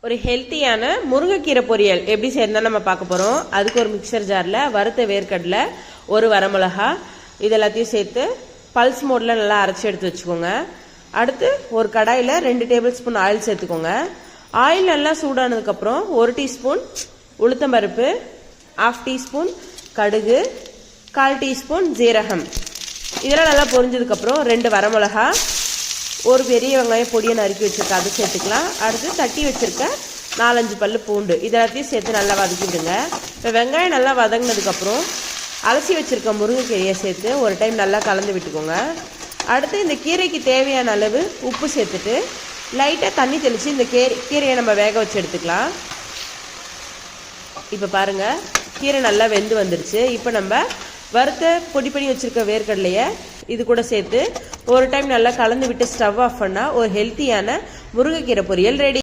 ஒரு ஹெல்த்தியான முருங்கைக்கீரை பொரியல் எப்படி செய்யறதுன்னு நம்ம பார்க்க போகிறோம். அதுக்கு ஒரு மிக்சர் ஜாரில் வறுத்த வேர்க்கடலை, ஒரு வரமிளகா இதெல்லாத்தையும் சேர்த்து பல்ஸ் மோடில் நல்லா அரைச்சி எடுத்து வச்சுக்கோங்க. அடுத்து ஒரு கடாயில் 2 டேபிள் ஸ்பூன் ஆயில் சேர்த்துக்கோங்க. ஆயில் நல்லா சூடானதுக்கப்புறம் 1 டீஸ்பூன் உளுத்தம்பருப்பு, 1/2 டீஸ்பூன் கடுகு, 1/4 டீஸ்பூன் ஜீரகம் இதெல்லாம் நல்லா பொரிஞ்சதுக்கப்புறம் 2 வரமிளகா, ஒரு பெரிய வெங்காயம் பொடியை நறுக்கி வச்சுருக்க அதை சேர்த்துக்கலாம். அடுத்து தட்டி வச்சுருக்க 4-5 பல்லு பூண்டு இதெல்லாத்தையும் சேர்த்து நல்லா வதக்கி விடுங்க. இப்போ வெங்காயம் நல்லா வதங்கினதுக்கப்புறம் அலசி வச்சுருக்க முருங்கைக்கீரையை சேர்த்து ஒரு டைம் நல்லா கலந்து விட்டுக்கோங்க. அடுத்து இந்த கீரைக்கு தேவையான அளவு உப்பு சேர்த்துட்டு லைட்டாக தண்ணி தெளித்து இந்த கீரையை நம்ம வேக வச்சு எடுத்துக்கலாம். இப்போ பாருங்கள், கீரை நல்லா வெந்து வந்துடுச்சு. இப்போ நம்ம வறுத்த பொடி பண்ணி வச்சுருக்க வேர்க்கடலையை இது கூட சேர்த்து ஒரு டைம் நல்லா கலந்து விட்டு ஸ்டவ் ஆஃப் பண்ணால் ஒரு ஹெல்த்தியான முருங்கைக்கீரை பொரியல் ரெடி.